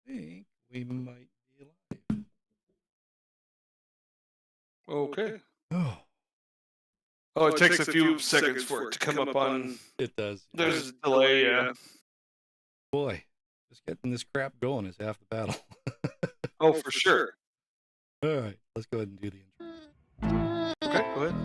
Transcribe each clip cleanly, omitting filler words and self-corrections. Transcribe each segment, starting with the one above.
think we might be live. Okay. Oh, Oh, it takes a few seconds for it to come up on. it does. There's a delay, yeah. Boy, just getting this crap going is half the battle. Oh, for sure. All right, let's go ahead and do the intro. Okay, go ahead.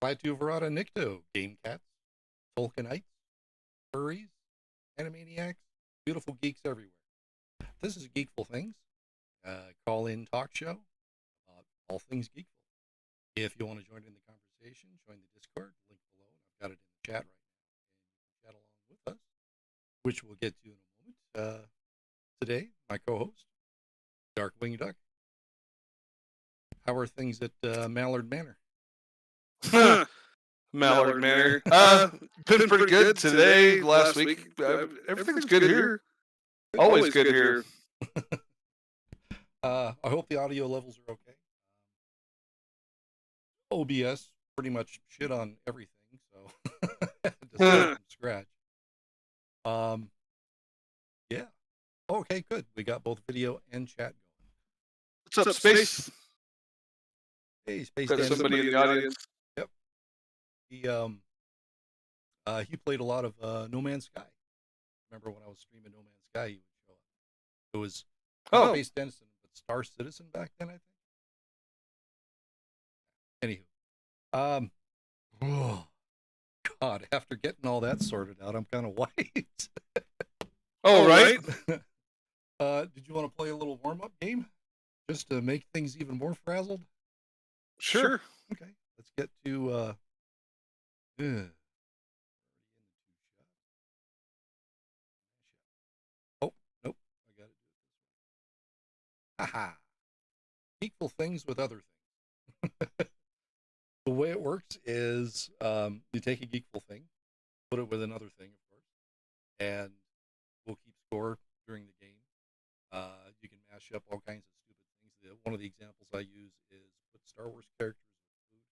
Platu Verata Nicto, Game Cats, Tolkienites, Furries, Animaniacs, beautiful geeks everywhere. This is Geekfull Things, call-in talk show about all things geekful. If you want to join in the conversation, join the Discord, link below. I've got it in the chat right now, and you can chat along with us, which we'll get to in a moment. Today, my co-host, Darkwing Duck. How are things at Mallard Manor? Mallard Manor. Been pretty good today, last week. Everything's good here. Always good here. I hope the audio levels are okay. OBS pretty much shit on everything, so to start from scratch. Yeah. Okay, good. We got both video and chat going. What's up, Space? Hey, Space. Got somebody in the audience. Yep. He played a lot of No Man's Sky. Remember when I was streaming No Man's Sky, he would show up. It was Space Denison, but Star Citizen back then, I think. Anywho, oh God! After getting all that sorted out, I'm kind of white. Oh, right. Did you want to play a little warm-up game, just to make things even more frazzled? Sure. Okay, let's get to. Oh nope, I got to do it this way. Haha! Equal things with other things. The way it works is you take a geekful thing, put it with another thing, of course, and we'll keep score during the game. You can mash up all kinds of stupid things. One of the examples I use is put Star Wars characters with food.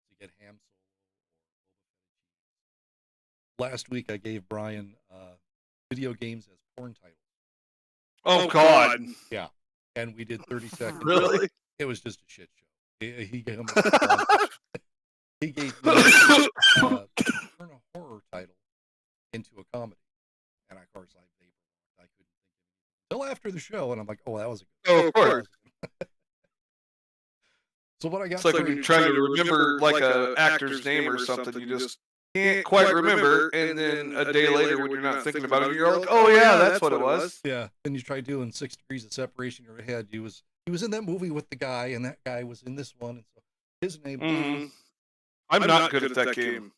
So you get Ham Solo or Boba Fett cheese. Last week I gave Brian video games as porn titles. Oh, God. Yeah, and we did 30 seconds. Really? It was just a shit show. He gave me he gave me turn a horror title into a comedy, and of course I couldn't think of it until after the show, and I'm like, oh, that was a good one. Of course. So what I got? It's like when you're trying to remember like a actor's name or something, you just can't quite remember, and then a day later when you're not thinking about it, you're like, oh yeah, that's what it was. Yeah, then you try doing 6 degrees of separation in your head. He was in that movie with the guy, and that guy was in this one, and so his name. Mm-hmm. I'm not good at that game.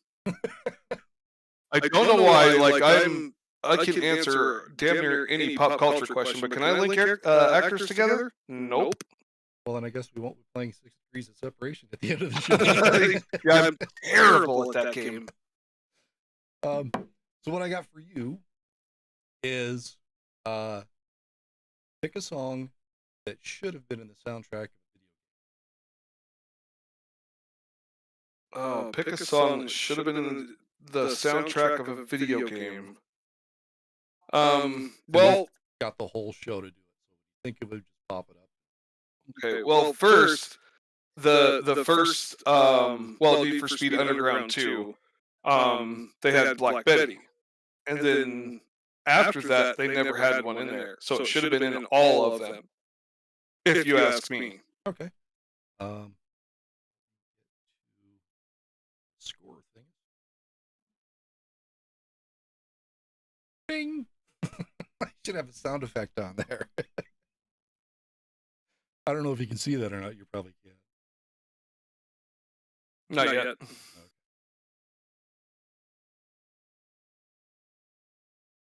I don't know why. Like I can answer damn near any pop culture question, but can I link actors together? Nope. Well, then I guess we won't be playing 6 degrees of separation at the end of the show. Yeah, I'm terrible at that game. So what I got for you is pick a song that should have been in the soundtrack of a video game. Oh, pick a song that should have been in the soundtrack of a video game. Well, got the whole show to do it, so think of it, just pop it up. Okay, well, first the first Need for Speed Underground 2, they had Black Betty, and then after that they never had one in there, so it should have been in all of them, if you ask me. Okay. Score thing. Bing. should have a sound effect on there. I don't know if you can see that or not. You probably can't. Not yet. Okay.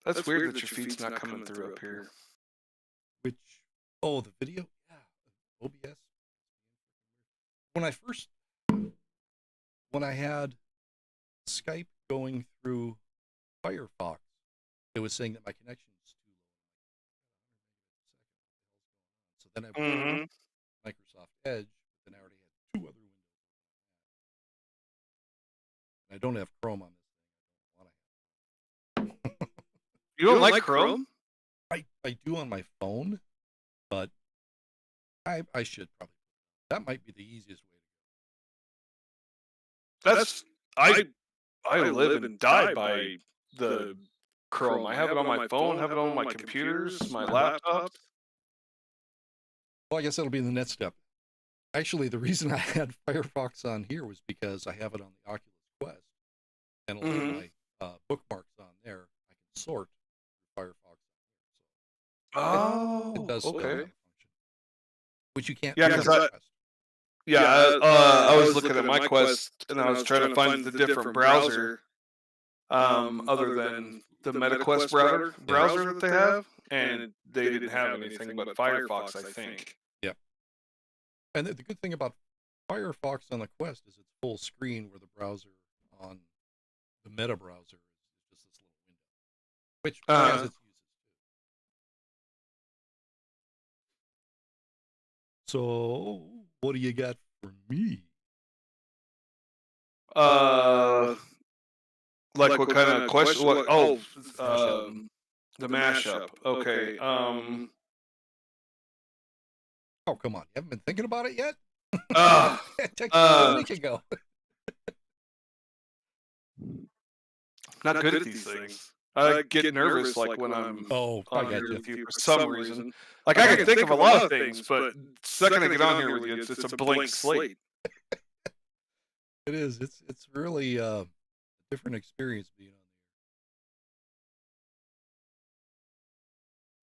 That's weird that your feed's not coming through up here. Which, oh, the video? Yeah, OBS. When I had Skype going through Firefox, it was saying that my connection is too low. So then I went to Microsoft Edge, but then I already had two other windows. I don't have Chrome on this thing. I don't want to have. You don't like Chrome? I do on my phone, but I should probably. That might be the easiest way to go. That's I live and die by the Chrome. I have it on my phone, have it on my computers, my laptops. Well, I guess that'll be the next step. Actually, the reason I had Firefox on here was because I have it on the Oculus Quest, and a lot of my bookmarks on there I can sort through Firefox. So it does still have a function, which you can't. Yeah, because I was looking at my Quest and I was trying to find the different browser, other than the MetaQuest browser that they have, and they didn't have anything but Firefox, I think. Yep. And the good thing about Firefox on the Quest is it's full screen, where the browser on the Meta browser is just this little window, which has its uses too. So, what do you got for me? Like what kind of question? What? Oh, the mashup. Okay. Oh, come on! You haven't been thinking about it yet? I texted you a week ago. Not good at these things. I get nervous like when I'm on here with you for some reason. Like I can think of a lot of things, but the second I get on here with you, it's a blank slate. It is. It's really a different experience being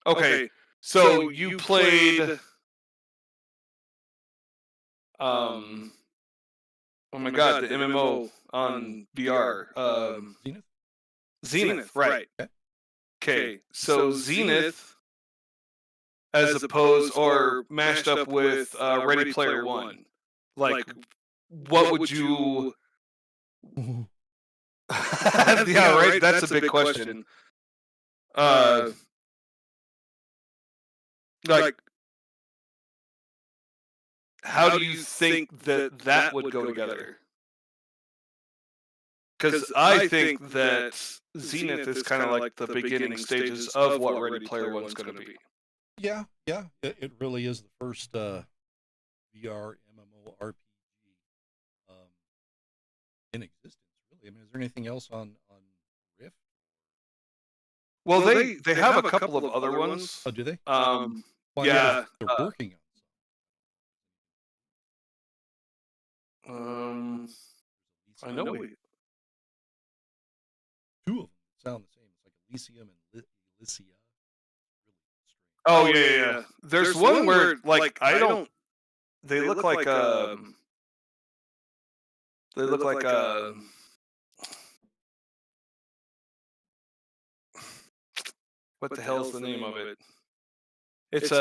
on there. Okay, so you played. Oh my God, the MMO on VR. Zenith, right? Okay, so Zenith, as opposed or mashed up with Ready Player One, like what would you? Yeah, right. That's a big question. Like, how do you think that would go together? Because I think that Zenith is kind of like the beginning stages of what Ready Player One's going to be. Yeah. It really is the first VR MMORPG in existence. Really, I mean, is there anything else on Rift? Well, they have a couple of other ones. Oh, do they? Well, yeah, they're working on some. I know two of them sound the same. It's like Elysium and Elysia. Really strange. Oh yeah. There's one where like I don't. They look like They look like what the hell's the name of it? It's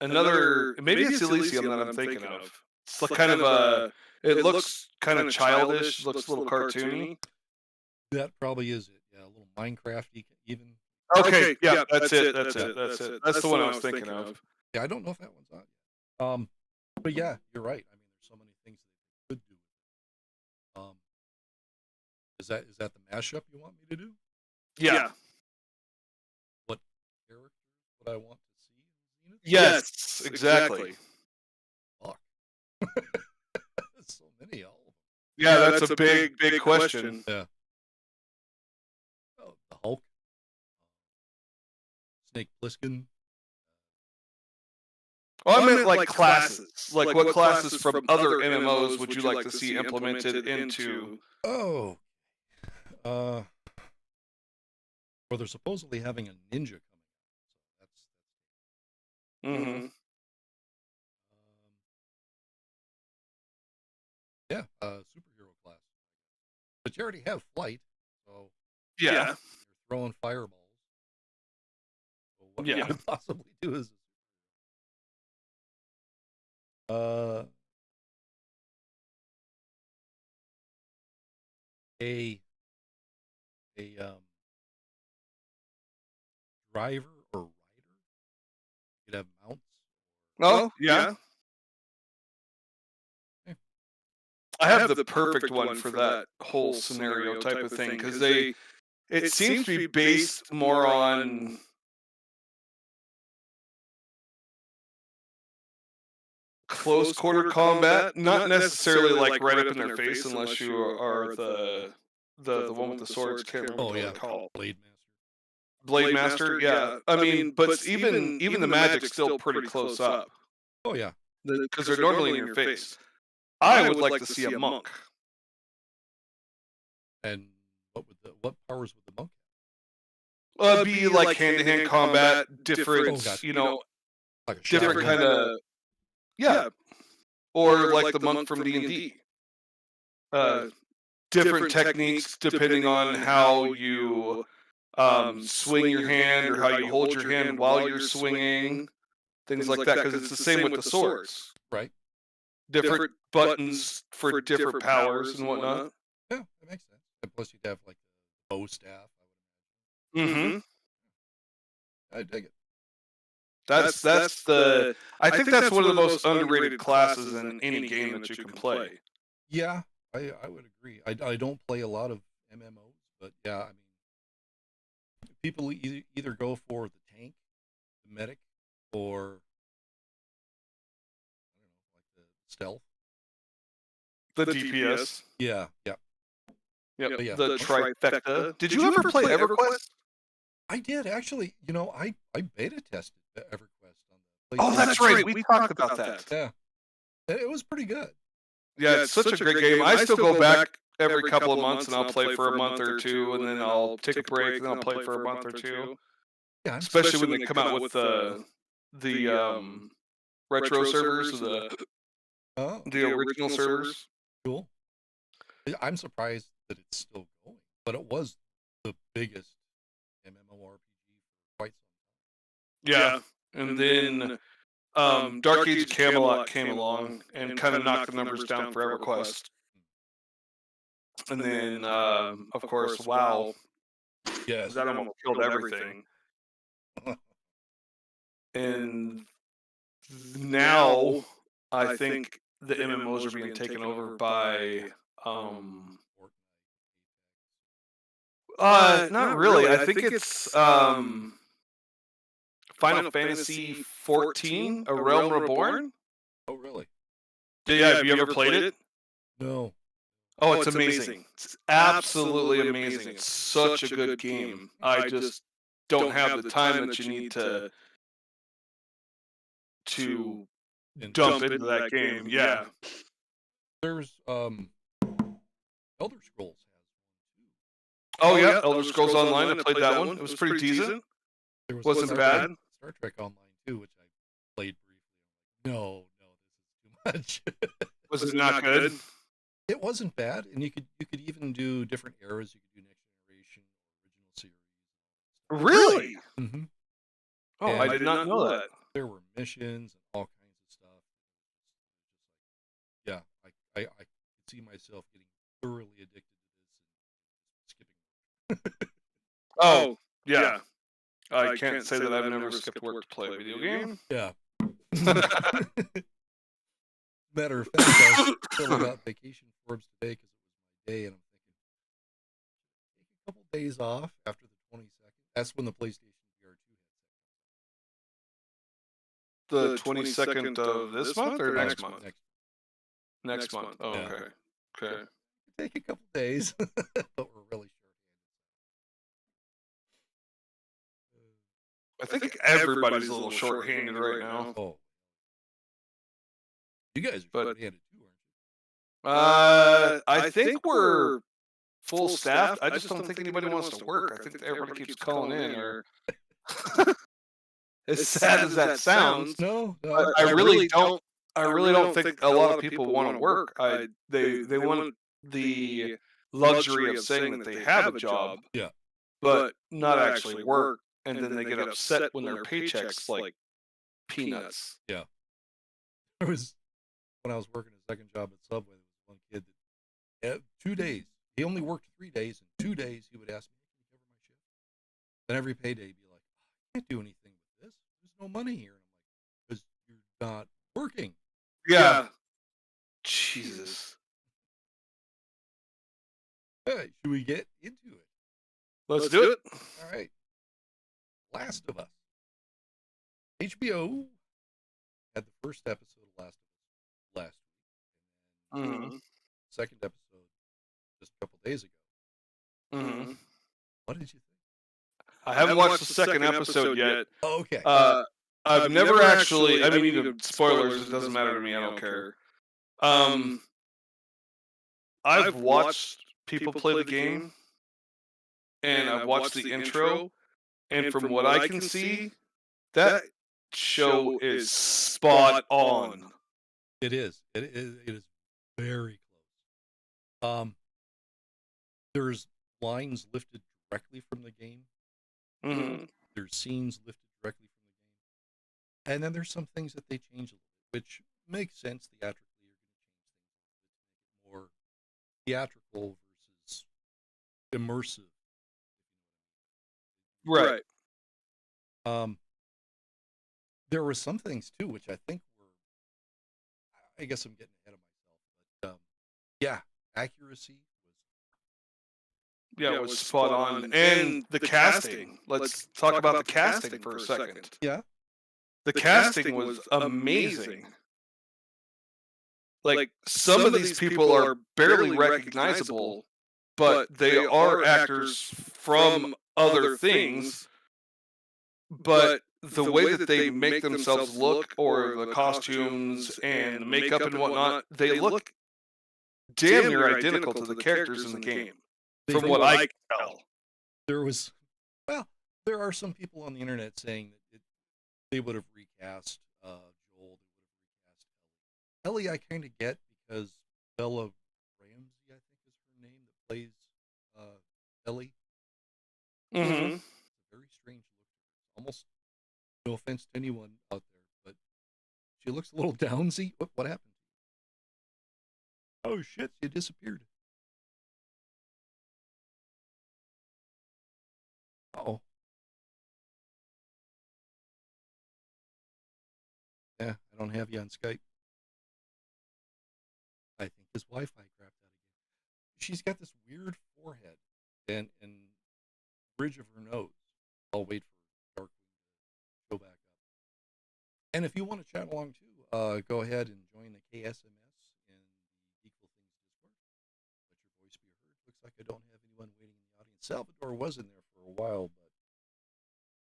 another. Maybe it's Elysium that I'm thinking of. It's like kind of a. It looks kind of childish. Looks a little cartoony. That probably is it. Yeah, a little Minecraft even. Okay, yeah, that's it. That's the one I was thinking of. Yeah, I don't know if that one's on. But yeah, you're right. I mean, there's so many things that they could do. Is that the mashup you want me to do? Yeah. What characters would I want to see in Zenith? Yes, exactly. Fuck. So many of them. Yeah, that's a big question. Yeah. Oh, the Hulk. Snake Plissken. Oh, I meant like classes. Like what classes from other MMOs would you like to see implemented into? Oh. Well, they're supposedly having a ninja coming Mm-hmm. Yeah, superhero class. But you already have flight, so Yeah. you're throwing fireballs. So what Yeah. could you possibly do as a a driver or rider? You could have mounts. Oh, yeah. Yeah. I have the perfect one for that whole scenario type of thing because it seems to be based more on close quarter combat, not necessarily like right up in their face, unless you are the one with the swords. Can't remember what they're called. Blade Master. Blade Master, yeah. I mean, but even the magic's still pretty close up. Oh yeah, because they're normally in your face. I would like to see a monk. and what powers would the monk Be like hand-to-hand combat, different, gotcha. like different kind of, yeah. Or like the monk from D&D. Different techniques depending on how you swing your hand or how you hold your hand while you're swinging, things like that. Because it's the same with the swords. Right. Different buttons for different powers and whatnot. Yeah, that makes sense. And plus, you'd have like the bow staff. Mm-hmm. I dig it. That's the. I think that's one of the most underrated classes in any game that you can play. Yeah, I would agree. I don't play a lot of MMOs, but yeah, I mean, people either go for the tank, the medic, or I don't know, like the stealth. The DPS. Yeah. Yep. Yeah. The trifecta. Did you ever play EverQuest? I did actually. I beta tested the EverQuest on the PlayStation. Oh, that's right. We talked about that. Yeah, it was pretty good. Yeah, it's such a great game. I still go back every couple of months and I'll play for a month or two, and then I'll take a break and then I'll play for a month or two. Yeah, especially when they come out with the retro servers, the original servers. Cool. I'm surprised that it's still going, but it was the biggest MMORPG for quite some time. Yeah, and then Dark Age of Camelot came along and kind of knocked the numbers down for EverQuest. And then, of course, WoW. Yes, that almost killed everything. And now I think the MMOs are being taken over by not really. I think it's Final Fantasy 14, A Realm Reborn. Oh, really? Yeah, have you ever played it? No. Oh, it's amazing. It's absolutely amazing. It's such a good game. I just don't have the time that you need to dump into that game. Yeah. There's Elder Scrolls has one too. Oh yeah, Elder Scrolls Online. I played that one. It was pretty decent. Wasn't bad. Star Trek Online too, which I played briefly. No, this is too much. Was it not good? It wasn't bad, and you could even do different eras. You could do Next Generation, original series. Really? Mm-hmm. Oh, and I did not know that. There were missions and all kinds of stuff. Yeah, I could see myself getting thoroughly addicted to this and skipping. Oh, yeah. I can't say that I've never skipped work to play a video game. Yeah. Matter of fact, I was filling out vacation forms today because it was my day, and I'm thinking, take a couple days off after the 22nd. That's when the PlayStation VR 2 The 22nd of this month or next month? Next month. Oh, yeah. Okay. Take a couple days, but we're really short-handed. I think everybody's a little short-handed right now. Oh. You guys are short-handed too, aren't you? I think we're full staffed. I just don't think anybody wants to work. I think everybody keeps calling in or as sad as that sounds, No, I really don't. I really don't think a lot of people want to work. They want the luxury of saying that they have a job, yeah. but not actually work, and then they get upset when their paychecks like peanuts. Yeah. There was when I was working a second job at Subway. There was one kid that 2 days. He only worked 3 days. In 2 days, he would ask me, "Can you cover my shift?" Then every payday, he'd be like, "I can't do anything with this. There's no money here." And I'm like, "Because you're not working." Yeah. Jesus. All right, should we get into it? Let's do it. All right. Last of Us. HBO had the first episode of Last of Us last week. And then second episode just a couple days ago. What did you think? I haven't watched the second episode yet. Oh, okay. I've never actually. I mean, even spoilers. It doesn't matter to me. I don't care. I've watched people play the game, and I've watched the intro, and from what I can see, that show is spot on. It is. It is very close. There's lines lifted directly from the game. There's scenes lifted directly from the game, and then there's some things that they change a little bit, which makes sense theatrically. You're going to change things to make it more theatrical versus immersive. Right. There were some things too, which I think were. I guess I'm getting ahead of myself, but yeah, accuracy was. Yeah, it was spot on, and the casting. Let's talk about the casting for a second. Yeah, the casting was amazing. Like, some of these people are barely recognizable, but they are actors from other things. But the way that they make themselves look, or the costumes and the makeup and whatnot, they look damn near identical to the characters in the game, from what I can tell. There are some people on the internet saying that they would have recast Joel, they would have recast Ellie. Ellie, I kind of get, because Bella Ramsey, I think is her name, that plays Ellie. It's a very strange look. Almost, no offense to anyone out there, but she looks a little downsy. What happened? Oh shit, she disappeared. Oh. Yeah, I don't have you on Skype. I think his Wi-Fi crapped out again. She's got this weird forehead and bridge of her nose. I'll wait for Darkwing to show back up. And if you want to chat along too, go ahead and join the KSMS in the Geekfull Things Discord. Let your voice be heard. Looks like I don't have anyone waiting in the audience. Salvador was in there for a while, but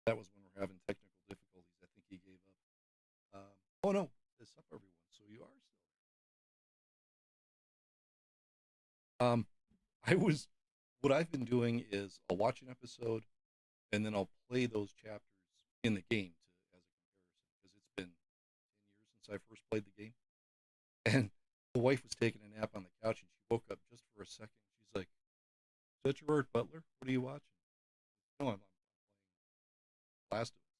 that was when we're having technical difficulties. I think he gave up. Oh no, it's up, everyone. So you are still. What I've been doing is I'll watch an episode, and then I'll play those chapters in the game as a comparison, because it's been 10 years since I first played the game. And the wife was taking a nap on the couch, and she woke up just for a second. She's like, "Is that Gerard Butler? What are you watching?" No, I'm playing Last of Us.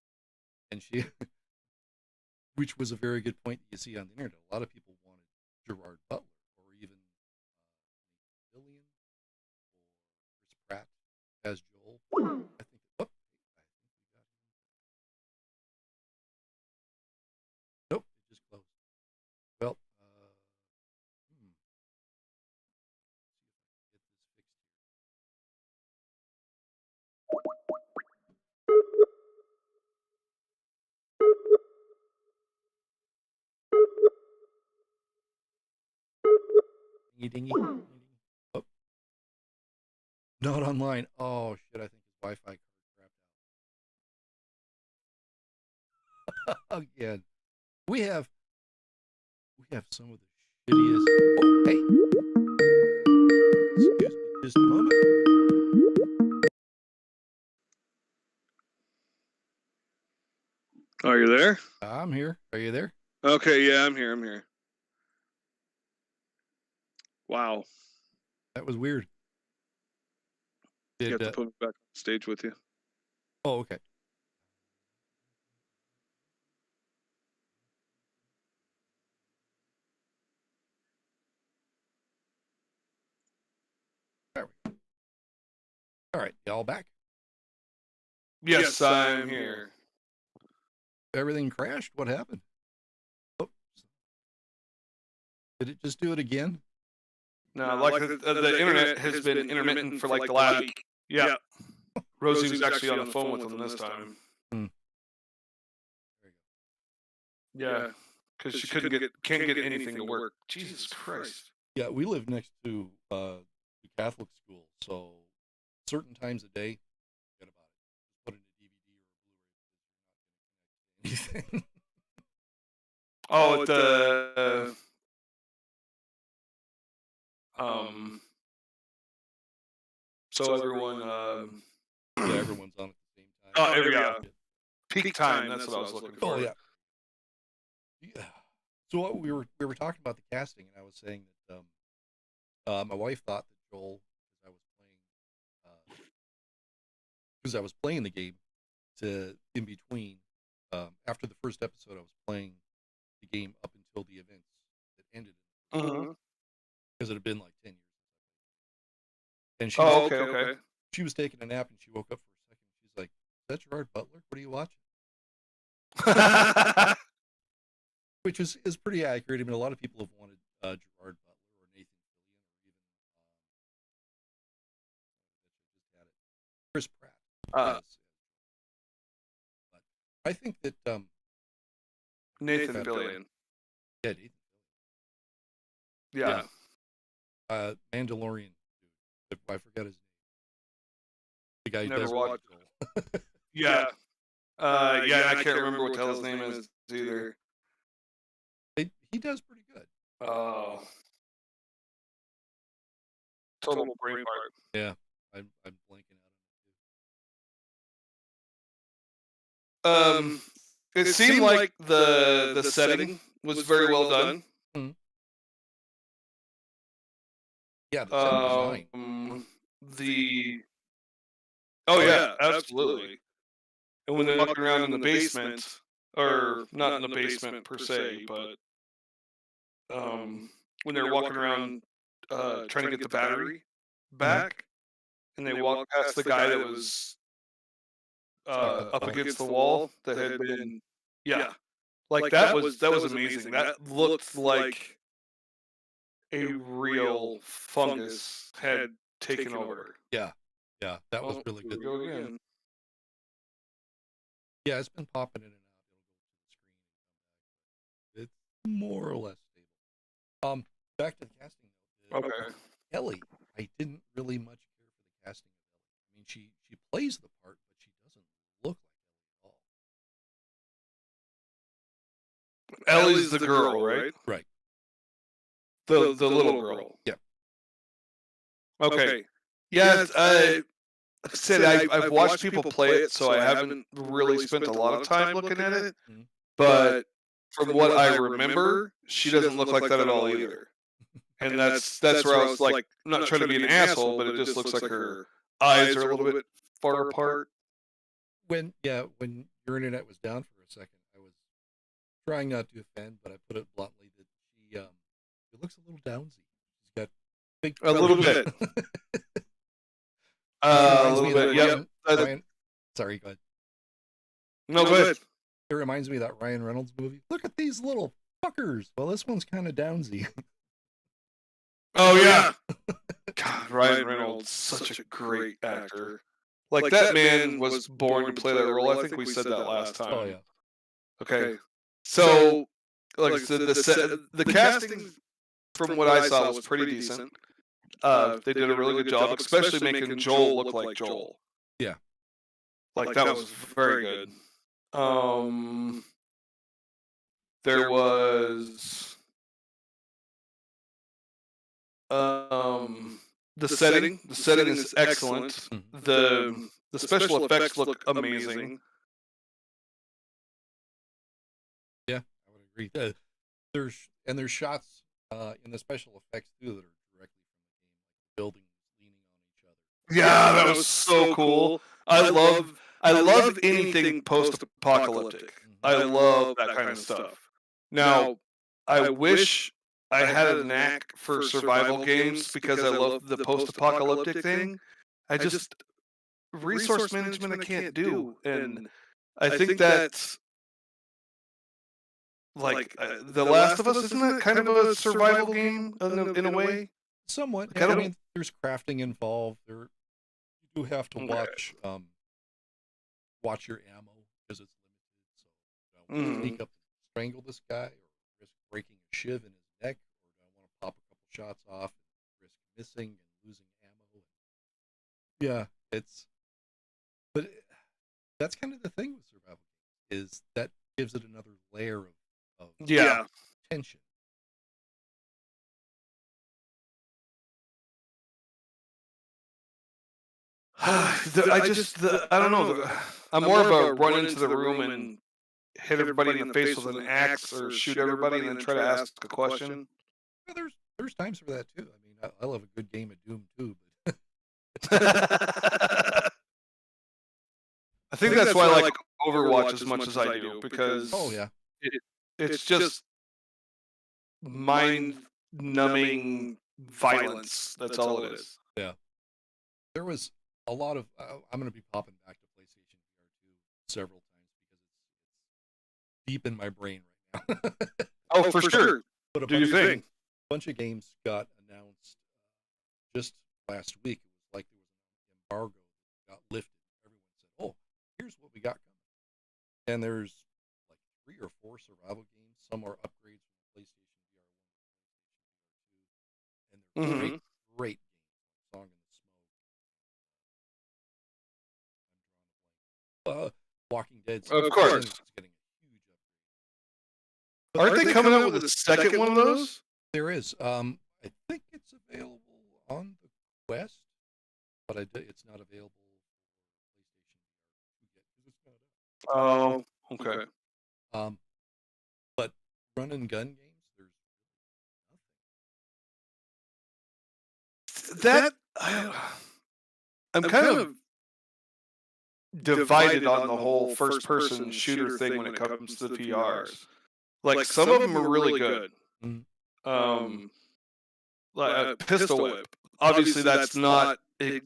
And she, which was a very good point that you see on the internet. A lot of people wanted Gerard Butler, or even Billion, or Chris Pratt as Joel. I think. Oh, nope, it just closed. Well, see if I can get this fixed here. Dingy, dingy. Oh, not online. Oh shit! I think his Wi-Fi card crapped out again. We have some of the shittiest. Oh, hey. Excuse me just a moment. you there? I'm here. Are you there? Okay, yeah, I'm here. Wow. That was weird. You have to put me back on stage with you. Oh, okay. There we go. All right, y'all back? Yes, I'm here. Everything crashed? What happened? Oops. Did it just do it again? No, like the internet has been intermittent for like the last week. Yeah. Rosie was actually on the phone with him this time. Hmm. There you go. Yeah, because she can't get anything to work. Jesus Christ. Yeah, we live next to the Catholic school, so certain times a day, forget about it. Just put in a DVD or a Blu-ray because you're not going to connect to anything. Oh, so everyone yeah, everyone's on at the same time. Oh, peak time. That's what I was looking for. Oh yeah. So what we were talking about the casting, and I was saying that my wife thought that Joel, because I was playing the game, in between, after the first episode, I was playing the game up until the events that ended, because it had been like 10 years. And she, okay. She was taking a nap and she woke up for a second. She's like, "Is that Gerard Butler? What are you watching?" Which is pretty accurate. I mean, a lot of people have wanted Gerard Butler or Nathan Fillion or even Chris Pratt. But I think that Nathan Fillion. Yeah, Nathan Fillion. Yeah. Mandalorian. I forgot his name. The guy who Never does watched Joel. Yeah. Yeah, I can't remember what the hell his name is either. He does pretty good. Oh. Total brain fart. Yeah, I'm blanking out on it. It seemed like the setting was very well done. Mm-hmm. Yeah, the set design. Oh yeah, absolutely. And when they're walking around in the basement, or not in the basement per se, but when they're walking around trying to get the battery back, and they walk past the guy that was up against the wall that had been, like that was amazing. That looked like a real fungus had taken over. Yeah, that was really good. Go again. Yeah, it's been popping in and out. It'll go to the screen and come back. It's more or less stable. Back to the casting though. Okay. Ellie, I didn't really much care for the casting of Ellie. I mean, she plays the part, but she doesn't look like Ellie at all. Ellie's the girl, right? Right. The little girl. Yeah. Okay. Yeah, I said I've watched people play it, so I haven't really spent a lot of time looking at it. Mm-hmm. But from what I remember, she doesn't look like that at all either. And that's where I was like, I'm not trying to be an asshole, but it just looks like her eyes are a little bit far apart. When your internet was down for a second, I was trying not to offend, but I put it bluntly that she it looks a little downsy. She's got big a little bit. A little bit. Yep. Ryan, sorry, go ahead. No, go ahead. It reminds me of that Ryan Reynolds movie. Look at these little fuckers. Well, this one's kind of downsy. Oh yeah. God, Ryan Reynolds, such a great actor. Like that man was born to play that role. I think we said that last time. Oh yeah. Okay. So, like I said, the casting, from what I saw, was pretty decent. They did a really good job, especially making Joel look like Joel. Yeah. Like that was very good. There was the setting. The setting is excellent. Mm-hmm. The special effects look amazing. agree. There's shots in the special effects too that are directly from the game, like buildings leaning on each other. Yeah, that was so cool. I love anything post-apocalyptic. I love that kind of stuff. Now, I wish I had a knack for survival games because I love the post-apocalyptic thing. I just resource management I can't do, and I think that's like The Last of Us. Isn't that kind of a survival game in a way? Somewhat. Like, I mean, there's crafting involved. You do have to watch your ammo because it's limited. So, do I want to sneak up and strangle this guy, or risk breaking a shiv in his neck, or do I want to pop a couple shots off and risk missing and losing ammo? Yeah, but that's kind of the thing with survival games, is that gives it another layer of tension. I don't know. I'm more of a run into the room and hit everybody in the face with an axe, or shoot everybody and then try to ask a question. Yeah, there's times for that too. I mean, I love a good game of Doom too, but I think that's why I like Overwatch as much as I do, because it's just mind-numbing violence. That's all it is. Yeah. There was a lot of I'm going to be popping back to PlayStation VR 2 several times because it's deep in my brain right now. Oh, for sure. But do you think? A bunch of games got announced just last week. It was like there was an embargo that got lifted. Everyone said, "Oh, here's what we got coming." And there's like 3 or 4 survival games. Some are upgrades from PlayStation VR 1 to PlayStation VR 2, and they're great games. Song in the Smoke. Walking Dead. Of course. It's getting a huge upgrade. Aren't they coming out with a second one of those? There is. I think it's available on the Quest, but it's not available for PlayStation VR 2 yet because it's not out. Oh, okay. But run and gun games, there's nothing. I'm kind of divided on the whole first-person shooter thing when it comes to the VRs. Like, some of them are really good. Like Pistol Whip. Obviously, that's not. I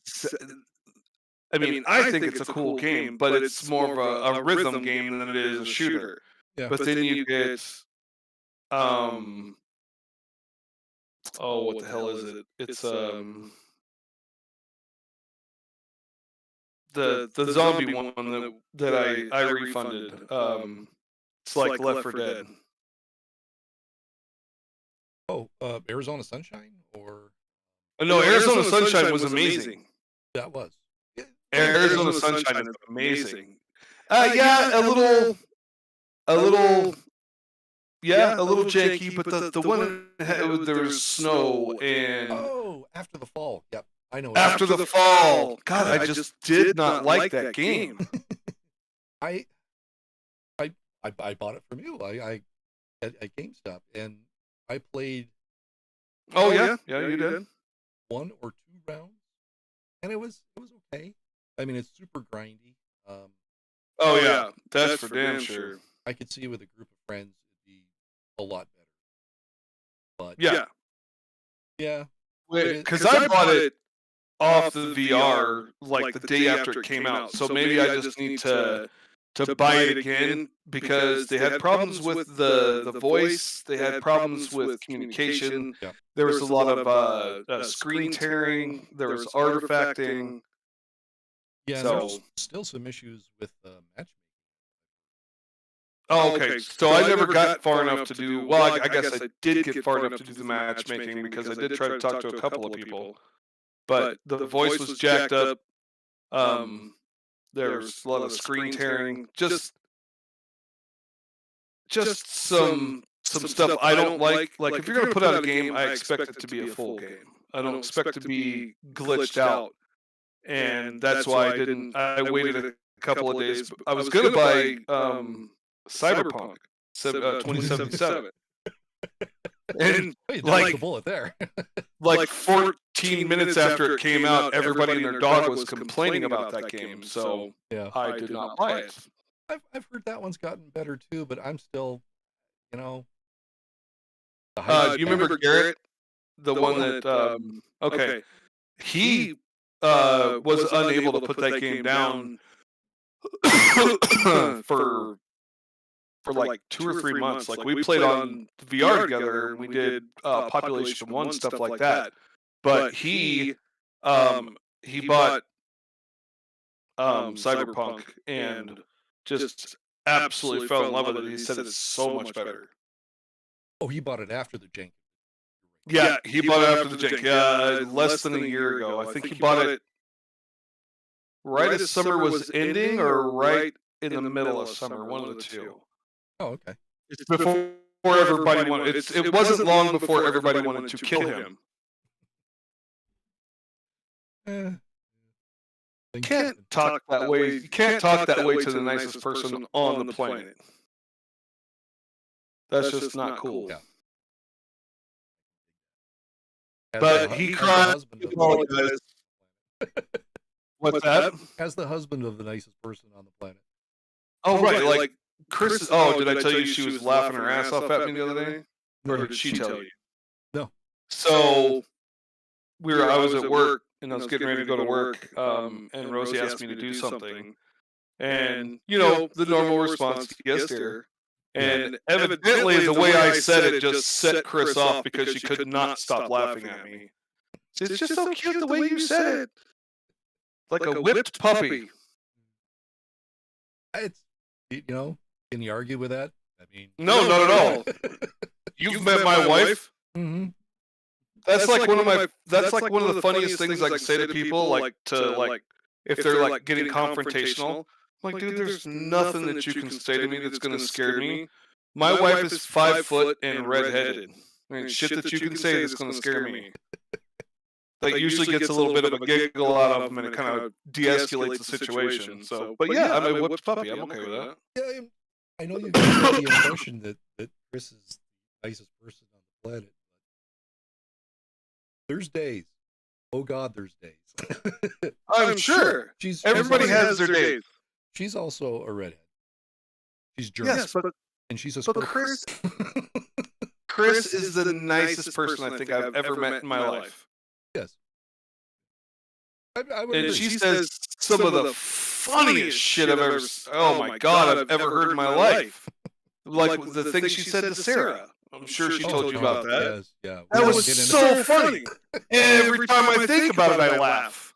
mean, I think it's a cool game, but it's more of a rhythm game than it is a shooter. Yeah. But then you get, oh, what the hell is it? It's the zombie one that I refunded. It's like Left 4 Dead. Oh, Arizona Sunshine, or no, Arizona Sunshine was amazing. That was. Yeah. Arizona Sunshine is amazing. Yeah, a little janky, but the one there was snow and After the Fall. Yep, I know. After the Fall. God, I just did not like that game. I bought it from you. I at GameStop, and I played. Oh yeah, you did 1 or 2 rounds, and it was okay. I mean, it's super grindy. Oh yeah, that's for damn sure. I could see with a group of friends it'd be a lot better. But yeah, because I bought it off the VR like the day after it came out, so maybe I just need to buy it again, because they had problems with the voice, they had problems with communication. Yeah. There was a lot of screen tearing, there was artifacting. Yeah, so there's still some issues with matchmaking. Oh, okay. So I never got far enough to do. Well, I guess I did get far enough to do the matchmaking, because I did try to talk to a couple of people, but the voice was jacked up. There was a lot of screen tearing. Just some stuff I don't like. Like, if you're gonna put out a game, I expect it to be a full game. I don't expect it to be glitched out. And that's why I waited a couple of days. I was gonna buy Cyberpunk. 2077. And Hey, like the bullet there. like 14 minutes after it came out, everybody and their dog was complaining about that game. So Yeah, I did not buy it. I've heard that one's gotten better too, but I'm still, you know. You remember Garrett, the one that? Okay, he was unable to put that game down for like 2 or 3 months. Like we played on VR together, and we did Population 1 stuff like that. But he bought Cyberpunk and just absolutely fell in love with it. He said it's so much better. Oh, he bought it after the jank. Yeah, he bought it after the jank. Less than a year ago. I think he bought it right as summer was ending, or right in the middle of summer. One of the two. Oh, okay. It's before everybody wanted. It wasn't long before everybody wanted to kill him. You can't talk that way. You can't talk that way to the nicest person on the planet. That's just not cool. Yeah. But he cried. What's that? As the husband of the nicest person on the planet. Oh, right. Like Chris. Oh, did I tell you she was laughing her ass off at me the other day? Or did she tell you? No. So I was at work, and I was getting ready to go to work, and Rosie asked me to do something. And, the normal response, yes, dear. And evidently, the way I said it just set Chris off because she could not stop laughing at me. It's just so cute the way you said it. Like a whipped puppy. It's, can you argue with that? I mean, no, not at all. You've met my wife? Mm-hmm. That's like one of the funniest things I can say to people, if they're like getting confrontational. I'm like, dude, there's nothing that you can say to me that's gonna scare me. My wife is 5 foot and redheaded. I mean, shit that you can say that's gonna scare me. That usually gets a little bit of a giggle out of them, and it kind of de-escalates the situation. So, but yeah, I'm a whipped puppy. I'm okay with that. Yeah, I know you guys have the impression that Chris is the nicest person on the planet. There's days. Oh God, there's days. I'm sure. Everybody has their days. She's also a redhead. She's German. Yes, and she's a but Chris is the nicest person I think I've ever met in my life. Yes. I would and agree. She says some of the funniest shit I've ever. Oh my God, I've ever heard in my life. Like the thing she said to Sarah. I'm sure she told you about that. Yes, yeah. That was so funny. Every time I think about it, I laugh.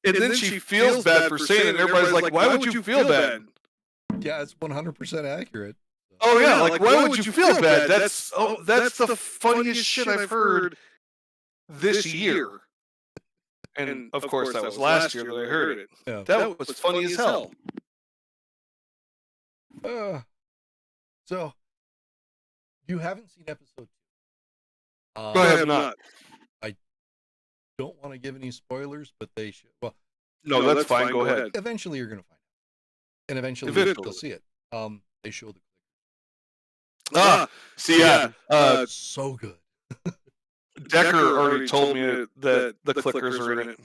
And then she feels bad for saying it, and everybody's like, why would you feel bad? Yeah, it's 100% accurate. Oh yeah, like why would you feel bad? That's the funniest shit I've heard this year. And of course, that was last year that I heard it. Yeah. That was funny as hell. So, you haven't seen episode 2. I have not. I don't want to give any spoilers, but they should. Well, no, that's fine. Go ahead. Eventually, you're going to find out, and eventually you'll see it. They show the clickers. So good. Decker already told me that the clickers are in it.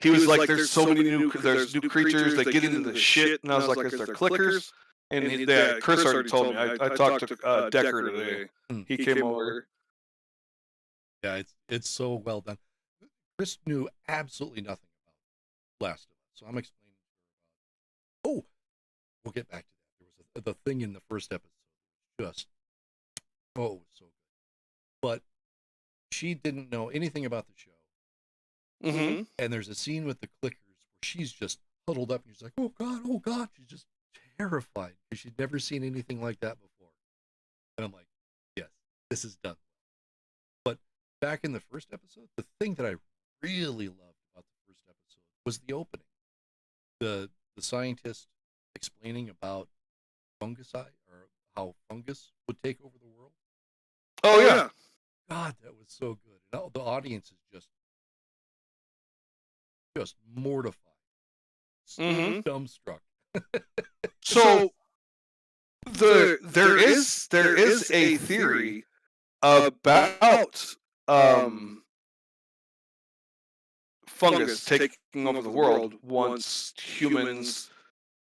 He was like, "There's so many new creatures. They get into the shit," and I was like, "Is there clickers?" And Chris already told me. I talked to Decker today. He came over. Yeah, it's so well done. Chris knew absolutely nothing about Last of Us, so I'm explaining to her about. Oh, we'll get back to that. There was the thing in the first episode, just it was so good. But she didn't know anything about the show. Mm-hmm. And there's a scene with the clickers where she's just huddled up and she's like, oh God. She's just terrified because she'd never seen anything like that before. And I'm like, yes, this is done. But back in the first episode, the thing that I really loved about the first episode was the opening. The scientist explaining about fungicide, or how fungus would take over the world. Oh yeah. God, that was so good. And the audience is just mortified. Mhm. Dumbstruck. So there is a theory about fungus taking over the world once humans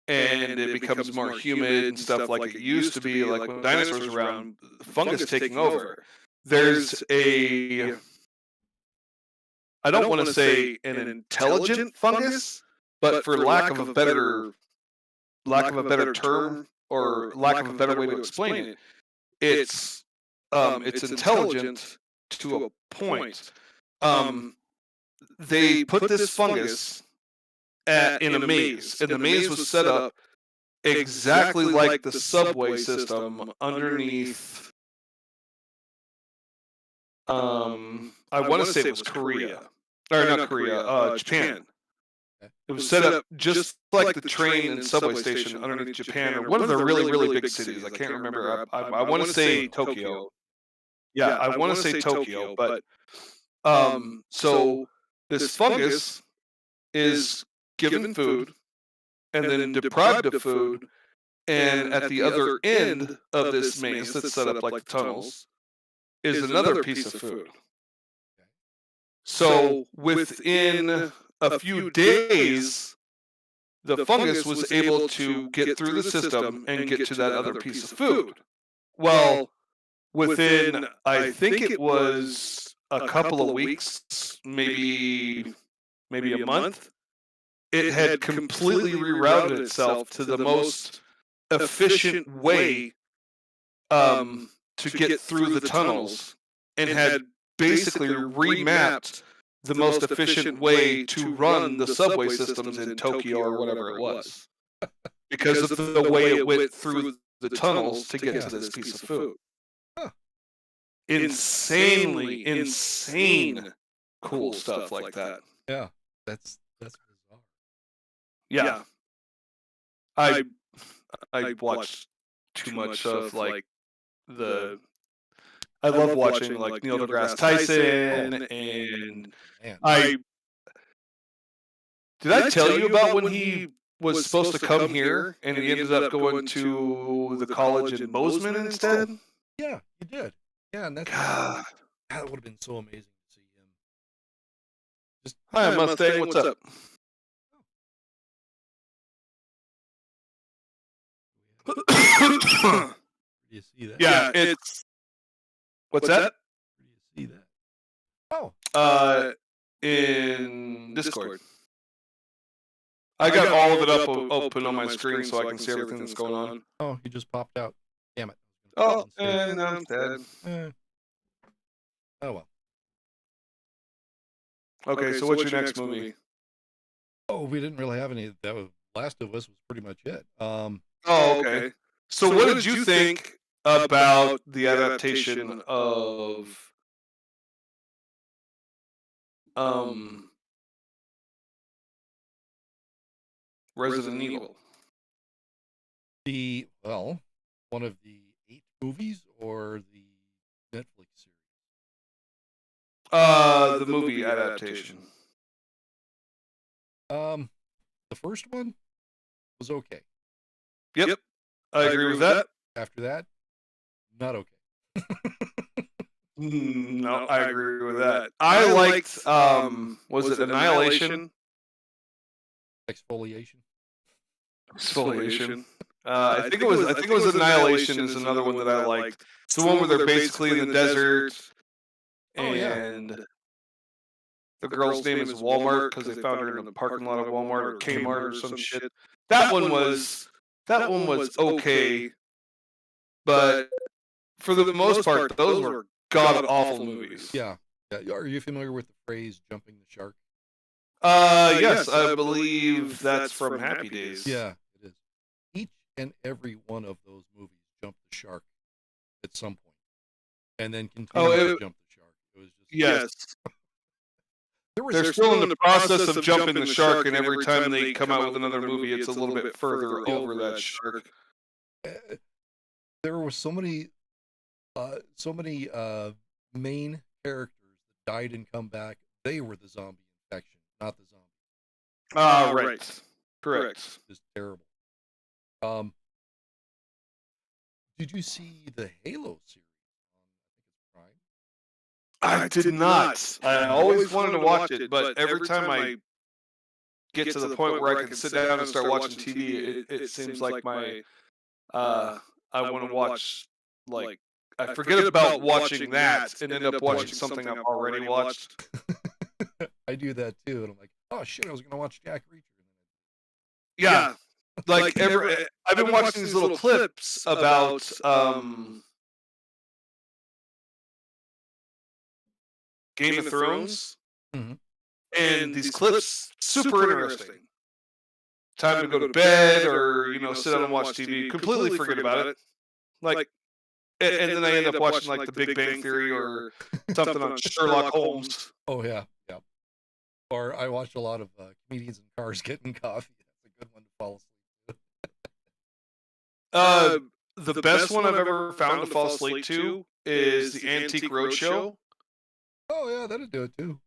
and it becomes more humid and stuff like it used to be, like when dinosaurs were around, fungus taking over. There's a, I don't want to say an intelligent fungus, but for lack of a better term or lack of a better way to explain it, it's intelligent to a point. They put this fungus in a maze, and the maze was set up exactly like the subway system underneath. I want to say it was Korea, or not Korea, Japan. It was set up just like the train and subway station underneath Japan, or one of the really, really big cities. I can't remember. I want to say Tokyo. Yeah, I want to say Tokyo, but so this fungus is given food and then deprived of food, and at the other end of this maze that's set up like the tunnels is another piece of food. So within a few days, the fungus was able to get through the system and get to that other piece of food. Well, within, I think it was a couple of weeks, maybe a month, it had completely rerouted itself to the most efficient way to get through the tunnels, and had basically remapped the most efficient way to run the subway systems in Tokyo or whatever it was, because of the way it went through the tunnels to get to this piece of food. Huh. Insane cool stuff like that. Yeah, that's bizarre. Yeah. I watched too much of like the. I love watching like Neil deGrasse Tyson, and Man. Did I tell you about when he was supposed to come here and he ended up going to the college in Bozeman instead? Yeah, you did. Yeah, and God. that would have been so amazing to see him. Just Hi, Mustang. What's up? Do you see that? Yeah, it's. What's that? Do you see that? Oh, In Discord. I got all of it up open on my screen so I can see everything that's going on. oh, he just popped out. Damn it. Oh, and I'm dead. Oh well. Okay, so what's your next movie? Oh, we didn't really have any. That was Last of Us was pretty much it. Oh, okay. So what did you think about the adaptation of Resident Evil? One of the 8 movies or the Netflix series? The movie adaptation. The first one was okay. Yep. I agree with that. After that, not okay. No, I agree with that. I liked was it Annihilation? Exfoliation. I think it was Annihilation is another one that I liked. It's the one where they're basically in the desert, and the girl's name is Walmart because they found her in the parking lot of Walmart or Kmart or some shit. That one was okay, but for the most part, those were god awful movies. Yeah. Are you familiar with the phrase "jumping the shark"? Yes, I believe that's from Happy Days. Yeah, it is. Each and every one of those movies jumped the shark at some point, and then continued to jump the shark. It was just yes. They're still in the process of jumping the shark, and every time they come out with another movie, it's a little bit further over that shark. There were so many main characters that died and come back. They were the zombie infection, not the zombie. Right. Correct. Just terrible. Did you see the Halo series on, I think it's Prime? I did not. I always wanted to watch it, but every time I get to the point where I can sit down and start watching TV, it seems like my I want to watch like I forget about watching that and end up watching something I've already watched. I do that too, and I'm like, oh shit, I was gonna watch Jack Reacher. Yeah, like I've been watching these little clips about Game of Thrones, and these clips super interesting. Time to go to bed, or sit down and watch TV. Completely forget about it. Like, and then I end up watching like The Big Bang Theory or something on Sherlock Holmes. Oh yeah. Or I watch a lot of comedians in cars getting coffee. That's a good one to fall asleep. The best one I've ever found to fall asleep to is the Antique Roadshow. Oh yeah, that'd do it too.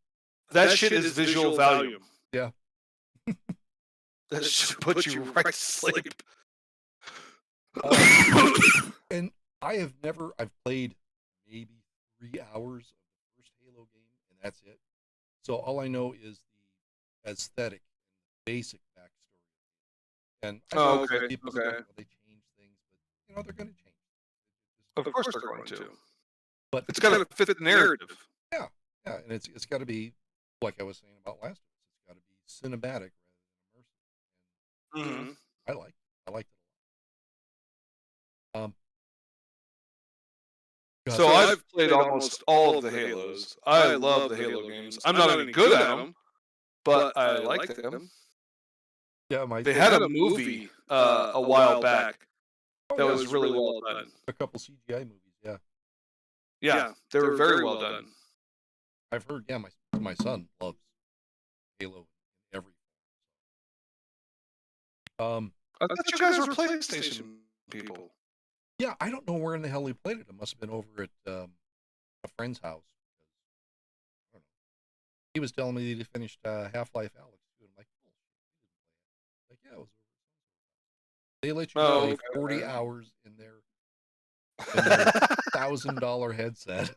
That shit is visual volume. Yeah. That should put you right to sleep. And I've played maybe 3 hours of the first Halo game, and that's it. So all I know is the aesthetic and the basic backstory. And I know people say, well, they change things, but they're going to change. Of course they're going to. But it's got to fit the narrative. Yeah, and it's got to be, like I was saying about Last of Us, it's got to be cinematic rather than immersive. And I liked it a lot. So I've played almost all of the Halos. I love the Halo games. I'm not any good at them, but I like them. Yeah, they had a movie a while back that was really well done. A couple CGI movies, yeah, they were very well done. I've heard. Yeah, my son loves Halo in every. I thought you guys were PlayStation people. Yeah, I don't know where in the hell he played it. It must have been over at a friend's house. I don't know. He was telling me that he finished Half-Life Alyx too. I'm like, oh, he didn't play it. Like, yeah, it was over. They let you play 40 hours in their $1,000 headset.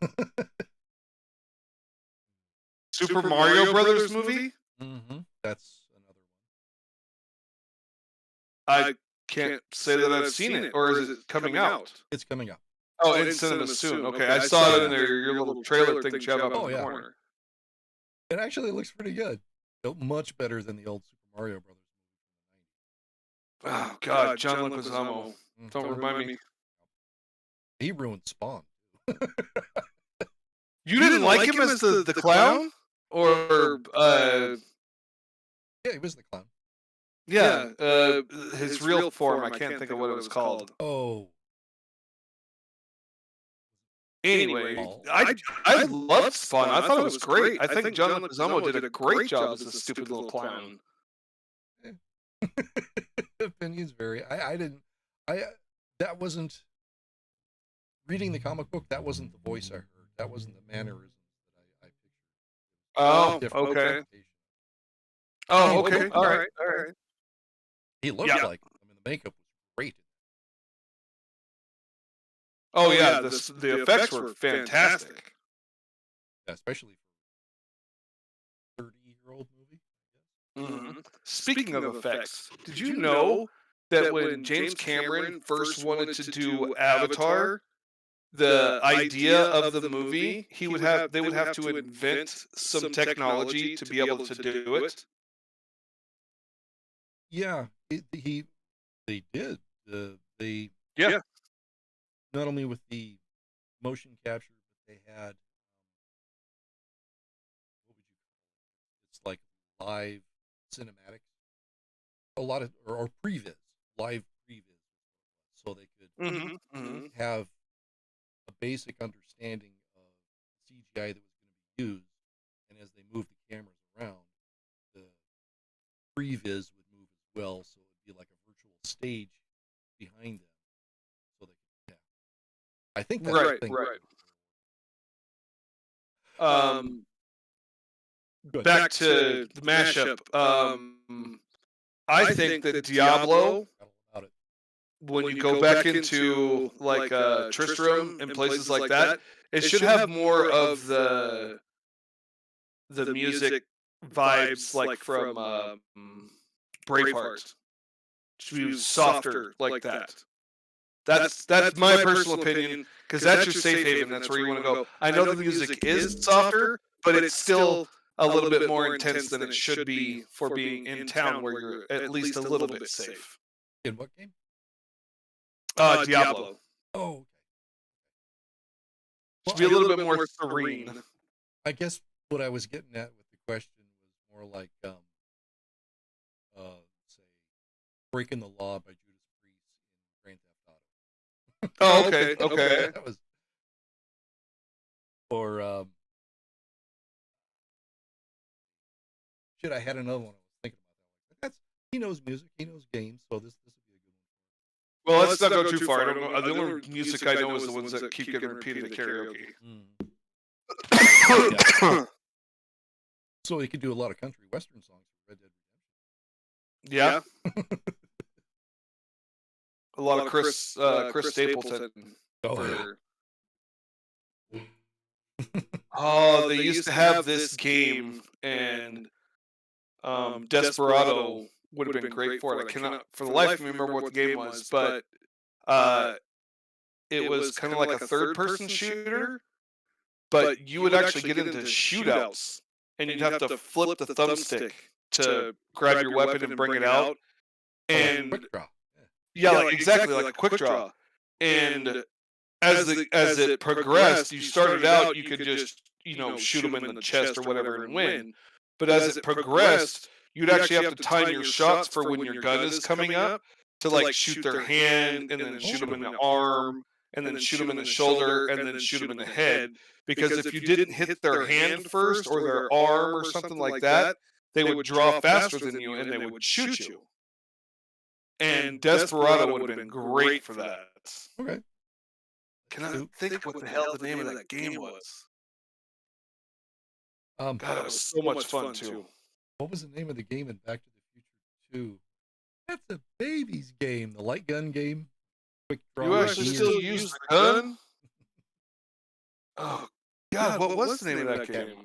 Super Mario Brothers movie? That's another one. I can't say that I've seen it, or is it coming out? It's coming out. Oh, in cinemas soon. Okay, I saw it in your little trailer thing you have up in the corner. It actually looks pretty good. Much better than the old Super Mario Brothers movie. Oh God, John Leguizamo. Don't remind me. He ruined Spawn. You didn't like him as the clown? Or yeah, he was the clown. Yeah, his real form, I can't think of what it was called. Oh. Anyway, I loved Spawn. I thought it was great. I think John Leguizamo did a great job as a stupid little clown. Opinions vary. That wasn't reading the comic book. That wasn't the voice I heard. That wasn't the mannerisms that I pictured. Oh, okay. Oh, okay. All right. He looked like him. I mean, the makeup was great. Oh yeah, the effects were fantastic. Yeah, especially for a 30-year-old movie. Speaking of effects, did you know that when James Cameron first wanted to do Avatar, the idea of the movie, they would have to invent some technology to be able to do it? Yeah, they did. They not only with the motion capture, but they had what would you call it? It's like live cinematics. A lot of or previs, live previs, so they could have a basic understanding of CGI that was going to be used, and as they moved the cameras around, the previs would move as well, so it would be like a virtual stage behind them. So they could, I think that's right. Back to the mashup. I think that Diablo, About it. when you go back into like Tristram and places like that, it should have more of the music vibes like from Braveheart. Should be softer like that. That's my personal opinion, because that's your safe haven. That's where you want to go. I know the music is softer, but it's still a little bit more intense than it should be for being in town, where you're at least a little bit safe. In what game? Diablo. Oh, Should be a little bit more serene. I guess what I was getting at with the question was more like, say, Breaking the Law by Judas Priest in Grand Theft Auto. Oh, okay, okay. That was, or shit. I had another one I was thinking about. That's he knows music, he knows games, so this would be a good one. Well, let's not go too far. I don't know. The only music I know is the ones that keep getting repeated at karaoke. Yeah. So he could do a lot of country western songs for Red Dead Yeah. A lot of Chris Stapleton. Oh, Oh, they used to have this game, and Desperado would have been great for it. I cannot, for the life of me, remember what the game was, but it was kind of like a third-person shooter, but you would actually get into shootouts, and you'd have to flip the thumbstick to grab your weapon and bring it out. And quick draw. yeah, like exactly like a quick draw. And as it progressed, you started out, you could just shoot them in the chest or whatever and win. But as it progressed, you'd actually have to time your shots for when your gun is coming up to like shoot their hand, and then shoot them in the arm, and then shoot them in the shoulder, and then shoot them in the head. Because if you didn't hit their hand first or their arm or something like that, they would draw faster than you and they would shoot you. And Desperado would have been great for that. Okay. Can I think what the hell the name of that game was? God, it was so much fun too. What was the name of the game in Back to the Future 2? That's a baby's game. The light gun game. Quick draw. You actually still use the gun? Oh God, what was the name of that game?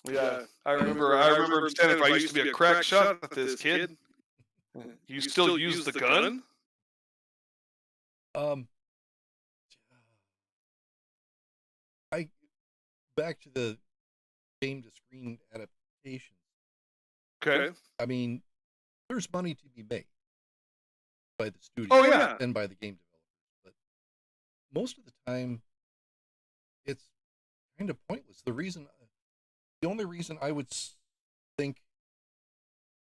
Yeah, I remember standing up. I used to be a crack shot at this kid. You still use the gun? Back to the game to screen adaptations. Okay. I mean, there's money to be made by the studio and by the game developers, but most of the time it's kind of pointless. The only reason I would think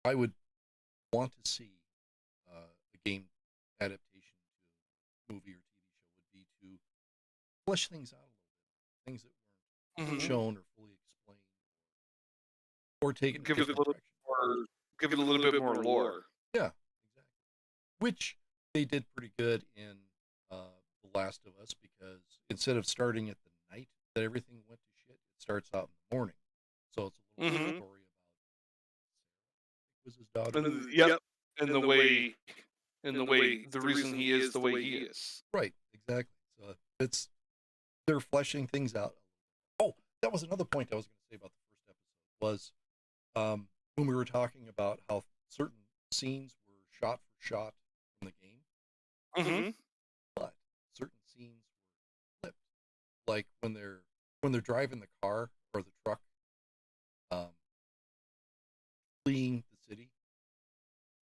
I would want to see a game adaptation to a movie or TV show would be to flesh things out a little bit, things that weren't shown or fully explained, or taken give it a little bit more lore. Yeah, exactly. Which they did pretty good in The Last of Us, because instead of starting at the night that everything went to shit, it starts out in the morning. So it's a little story about was his daughter. Yep. And the reason he is the way he is. Right, exactly. So they're fleshing things out. Oh, that was another point I was going to say about the first episode, was when we were talking about how certain scenes were shot for shot from the game, but certain scenes were flipped, like when they're driving the car or the truck, fleeing the city.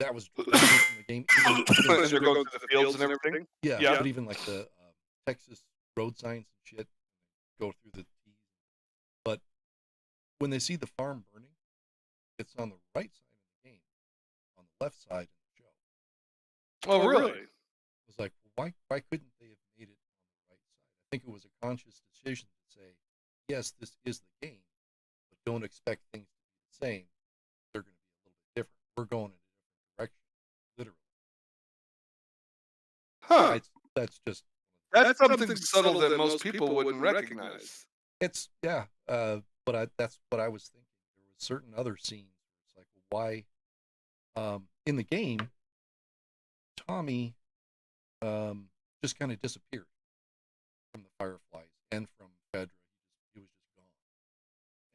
That was from the game. They're going through the fields and everything. Yeah. But even like the Texas road signs and shit go through the T's. But when they see the farm burning, it's on the right side of the game, on the left side of the show. Oh, really? It was like, why couldn't they have made it on the right side? I think it was a conscious decision to say, yes, this is the game, but don't expect things to be the same. They're going to be a little bit different. We're going in a different direction, literally. Huh. That's something subtle that most people wouldn't recognize. It's but that's what I was thinking. certain other scenes. It's like, why? In the game, Tommy just kind of disappeared from the Fireflies and from Fedra. He was just gone.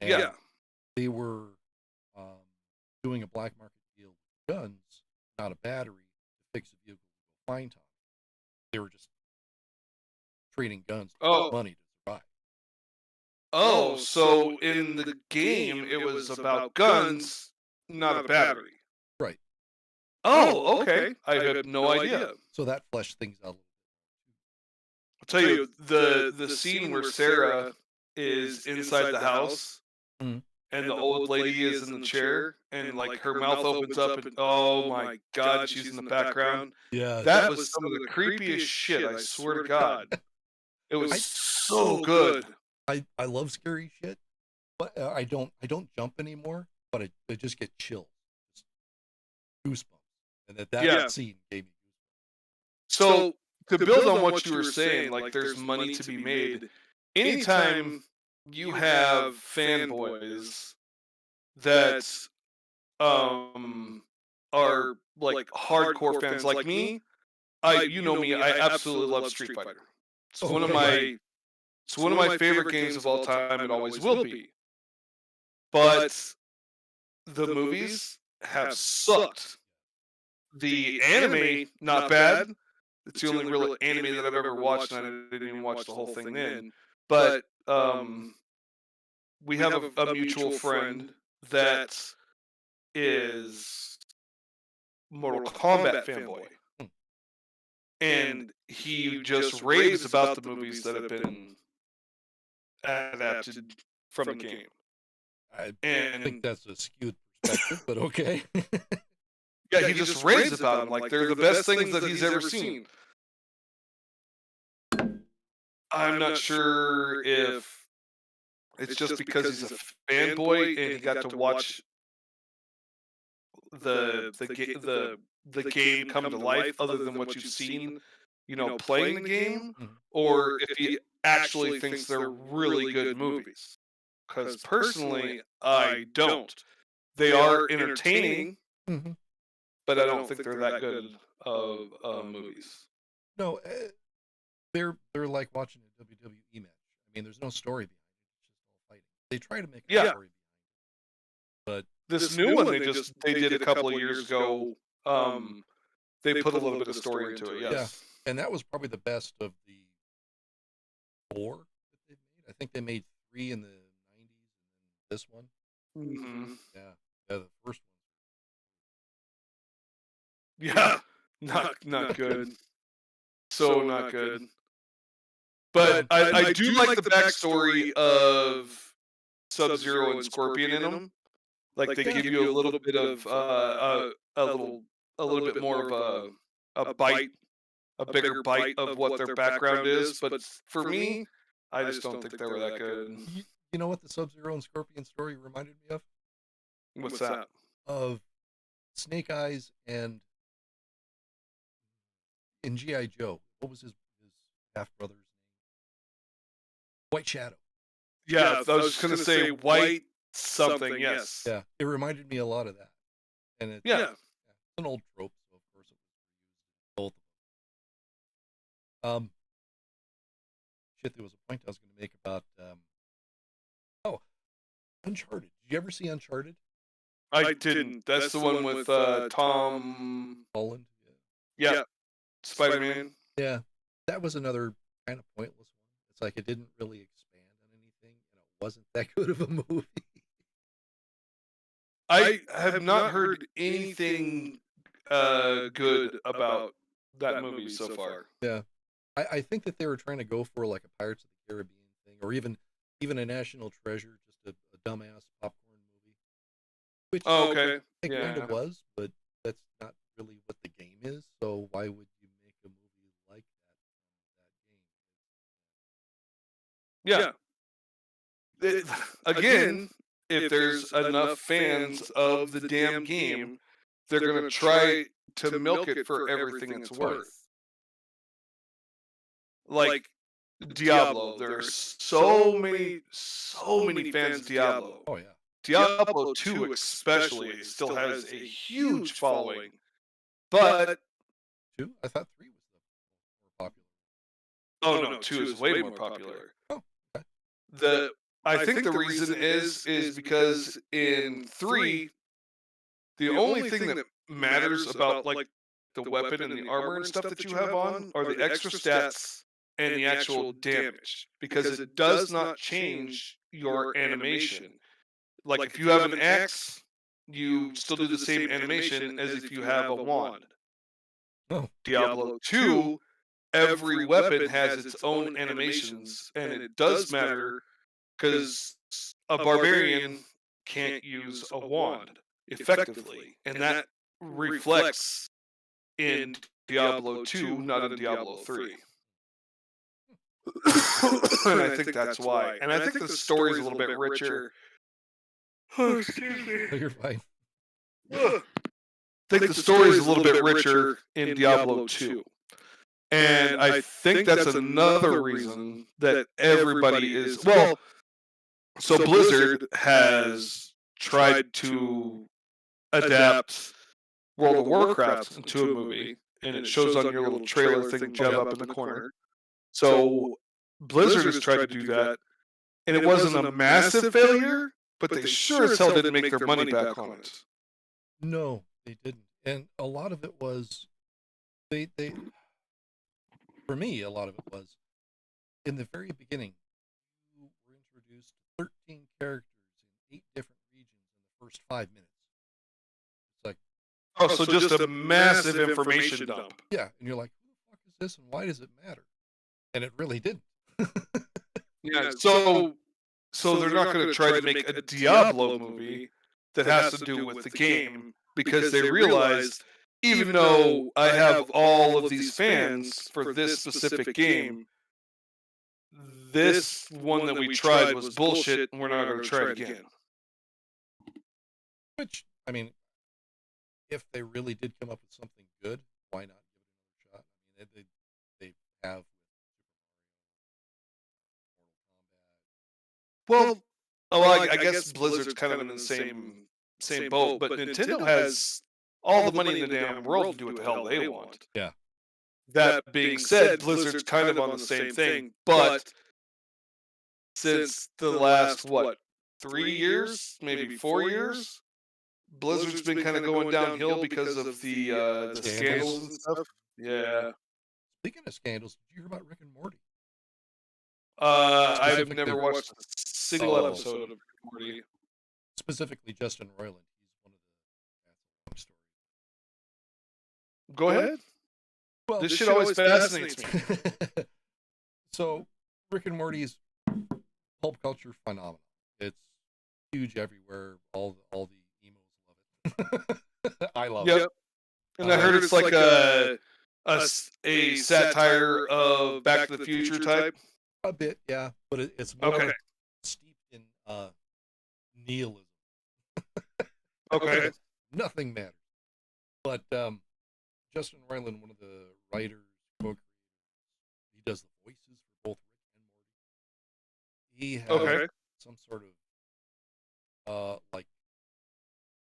And Yeah. they were doing a black market deal with guns, not a battery, to fix a vehicle to go find Tommy. They were just trading guns to get money to survive. Oh, so in the game it was about guns, not a battery. Right. Oh, okay. I had no idea. So that fleshed things out a little bit. I'll tell you, the scene where Sarah is inside the house Mhm. and the old lady is in the chair and like her mouth opens up and oh my god, she's in the background. Yeah. That was some of the creepiest shit, I swear to God. It was so good. I love scary shit, but I don't jump anymore, but I just get chills. Just goosebumps. And that scene gave me goosebumps. So to build on what you were saying, like there's money to be made. Anytime you have fanboys that are like hardcore fans like me, you know me, I absolutely love Street Fighter. It's one of my favorite games of all time. It always will be. But the movies have sucked. The anime, not bad. It's the only real anime that I've ever watched, and I didn't even watch the whole thing then. But we have a mutual friend that is Mortal Kombat fanboy. And he just raves about the movies that have been adapted from the game. I think that's a skewed perspective, but okay. Yeah, he just raves about them like they're the best things that he's ever seen. I'm not sure if it's just because he's a fanboy and he got to watch the game come to life, other than what you've seen, playing the game, or if he actually thinks they're really good movies. Because personally, I don't. They are entertaining, but I don't think they're that good of movies. No, they're like watching a WWE match. I mean, there's no story behind it; it's just all fighting. They try to make a story behind it, but this new one they did a couple of years ago. They put a little bit of story into it. Yes. Yeah, and that was probably the best of the 4 that they made. I think they made 3 in the 90s, and then this one. Yeah, the first one. Yeah, not good. So not good. But I do like the backstory of Sub-Zero and Scorpion in them. Like they give you a little bit of a little bit more of a bite, a bigger bite of what their background is. But for me, I just don't think they were that good. You know what the Sub-Zero and Scorpion story reminded me of? What's that? Of Snake Eyes and in G.I. Joe. What was his half brother's name? White Shadow. Yeah, I was just gonna say White something. Yes. Yeah, it reminded me a lot of that. And it's an old trope, so of course it was used in both of them. There was a point I was going to make about Uncharted. Did you ever see Uncharted? I didn't. That's the one with Tom Holland. Yeah. Spider-Man. Yeah, that was another kind of pointless one. It's like it didn't really expand on anything, and it wasn't that good of a movie. I have not heard anything good about that movie so far. Yeah, I think that they were trying to go for like a Pirates of the Caribbean thing, or even a National Treasure, just a dumbass popcorn movie. Which it kind of was, but that's not really what the game is. So why would you make a movie like that game? Yeah. Again, if there's enough fans of the damn game, they're going to try to milk it for everything it's worth. Like Diablo, there are so many fans of Diablo. Oh yeah. Diablo 2 especially still has a huge following, but 2? I thought 3 was the more popular. oh no, 2 is way more popular. Oh, okay. The I think the reason is because in 3, the only thing that matters about like the weapon and the armor and stuff that you have on are the extra stats and the actual damage, because it does not change your animation. Like if you have an axe, you still do the same animation as if you have a wand. Oh, Diablo 2, every weapon has its own animations, and it does matter because a barbarian can't use a wand effectively, and that reflects in Diablo 2, not in Diablo 3. And I think that's why. And I think the story's a little bit richer. Oh, excuse me. so you're fine. I think the story's a little bit richer in Diablo 2. And I think that's another reason that everybody is... Well, so Blizzard has tried to adapt World of Warcraft into a movie, and it shows on your little trailer thing, Jeb, up in the corner. So Blizzard has tried to do that, and it wasn't a massive failure, but they sure as hell didn't make their money back on it. No, they didn't. And a lot of it was they for me, a lot of it was in the very beginning, you were introduced to 13 characters in 8 different regions in the first 5 minutes. It's like, oh, so just a massive information dump. Yeah, and you're like, who the fuck is this and why does it matter? And it really didn't. Yeah, so they're not going to try to make a Diablo movie that has to do with the game, because they realized, even though I have all of these fans for this specific game, this one that we tried was bullshit, and we're not going to try it again. Which, I mean, if they really did come up with something good, why not give it another shot? I mean, they have Well, I guess Blizzard's kind of in the same boat, but Nintendo has all the money in the damn world to do what the hell they want. Yeah. That being said, Blizzard's kind of on the same thing, but since the last, 3 years, maybe 4 years, Blizzard's been kind of going downhill because of the scandals and stuff. Yeah. Speaking of scandals, did you hear about Rick and Morty? I've never watched a single episode of Rick and Morty. Specifically, Justin Roiland. He's one of the. That's a long story. Go ahead. Well, this shit always fascinates me. So, Rick and Morty's pulp culture phenomenon. It's huge everywhere. All the emos love it. I love it. And I heard it's like a satire of Back to the Future type. A bit, yeah, but it's more steeped in nihilism. Okay. Nothing matters. But Justin Roiland, one of the writers, co-creators, he does the voices for both Rick and Morty. He has some sort of like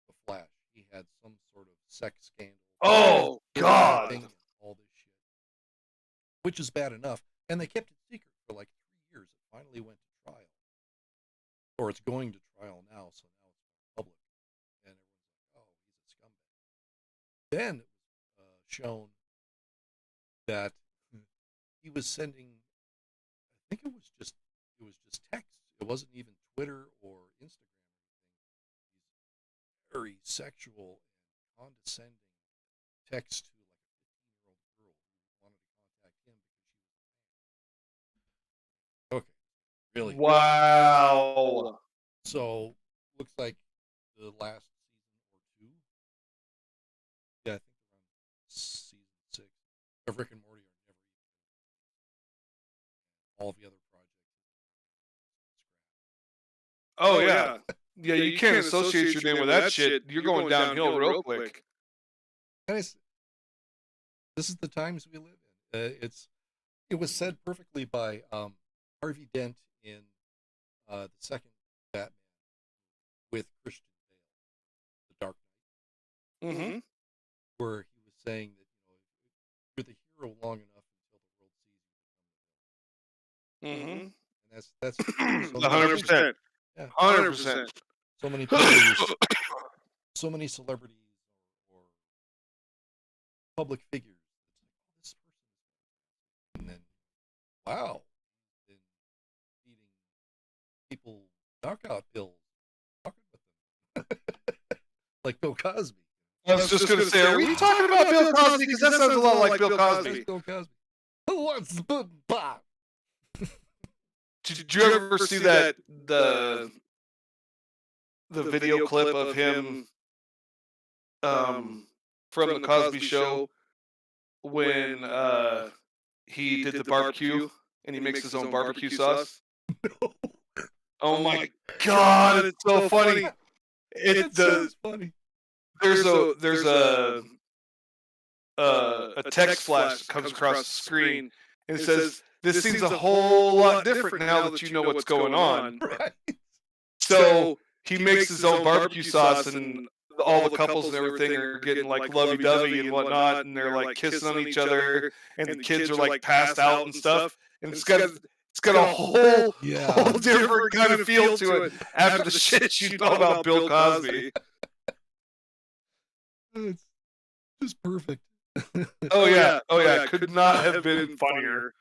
the Flash. He had some sort of sex scandal. Oh God! And all this shit, which is bad enough, and they kept it secret for like 3 years. It finally went to trial, or it's going to trial now. So now it's public, and everyone's like, "Oh, he's a scumbag." Then it was shown that he was sending. I think it was just text. It wasn't even Twitter or Instagram or anything. These very sexual and condescending text to like a 15-year-old girl who wanted to contact him because she was a fan. Okay, really? Wow. So looks like the last season or 2. Yeah, I think around season 6 of Rick and Morty are never even finished. All the other projects. Oh yeah. Yeah, you can't associate your name with that shit. You're going downhill real quick. And this is the times we live in. It was said perfectly by Harvey Dent in the second Batman, with Christian Bale, The Dark Knight, Mm-hmm. where he was saying that you're the hero long enough until the world sees you become the villain. Mm-hmm. And that's so many 100%. yeah, 100%. so many people, so many celebrities or public figures. It's like, oh, this person is fantastic. And then, wow, then eating people knockout pills, talking with them, like Bill Cosby. I was just going to say, are we talking about Bill Cosby? Because that sounds a lot like Bill Cosby. That's Bill Cosby. Who wants the book pop? Did you ever see that the video clip of him from the Cosby Show when he did the barbecue and he makes his own barbecue sauce? Oh my God, it's so funny. It's so funny. There's a text flash that comes across the screen and it says, "This seems a whole lot different now that you know what's going on." Right. So he makes his own barbecue sauce, and all the couples and everything are getting like lovey-dovey and whatnot, and they're like kissing on each other, and the kids are like passed out and stuff. And it's got a whole different kind of feel to it after the shit you know about Bill Cosby. It's just perfect. Oh yeah, could not have been funnier.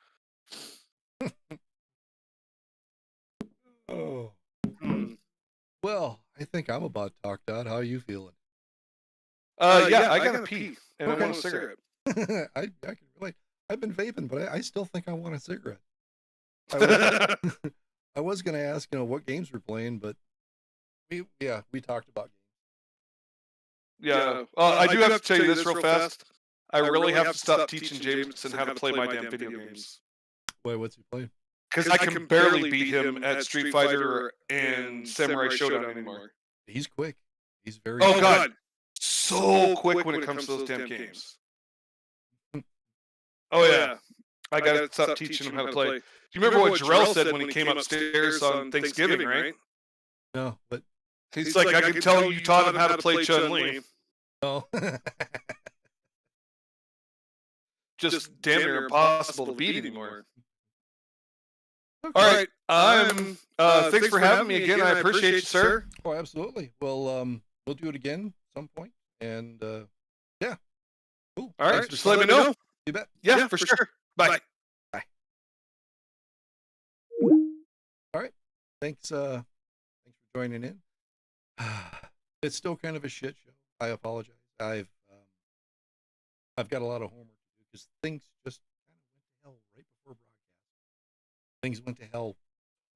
Oh. Well, I think I'm about talked out. How are you feeling? Yeah, I gotta pee, and I want a cigarette. I can relate. I've been vaping, but I still think I want a cigarette. I was going to ask, what games we're playing, but we talked about games. Yeah, I do have to tell you this real fast. I really have to stop teaching Jameson how to play my damn video games. Wait, what's he playing? Because I can barely beat him at Street Fighter and Samurai Showdown anymore. He's quick. He's very Oh, God. So quick when it comes to those damn games. Oh, yeah. I got to stop teaching him how to play. Do you remember what Jarrell said when he came upstairs on Thanksgiving, right? No, but... He's like, I can tell you taught him how to play Chun-Li. Oh. Just damn near impossible to beat anymore. Okay. All right. Thanks for having me again. I appreciate you, sir. Oh, absolutely. Well, we'll do it again at some point. And, yeah. Cool. All right. Just let me know. You bet. Yeah, for sure. Bye. Bye. All right. Thanks for joining in. It's still kind of a shit show. I apologize. I've got a lot of homework to do because things just kind of went to hell right before broadcast. Things went to hell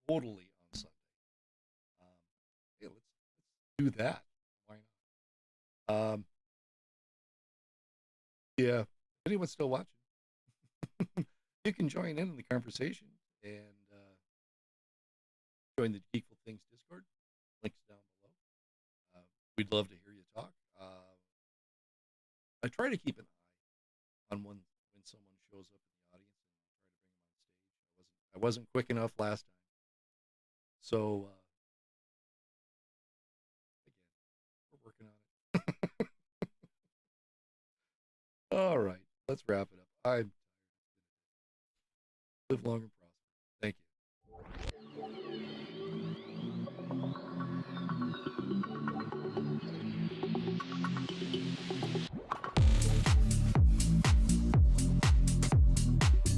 totally on Sunday. Yeah, let's do that. Why not? Yeah. If anyone's still watching, you can join in the conversation and join the Geekfull Things Discord. Links down below. We'd love to hear you talk. I try to keep an eye on when someone shows up in the audience and try to bring them on stage. I wasn't quick enough last time. So again, we're working on it. All right, let's wrap it up. I live longer.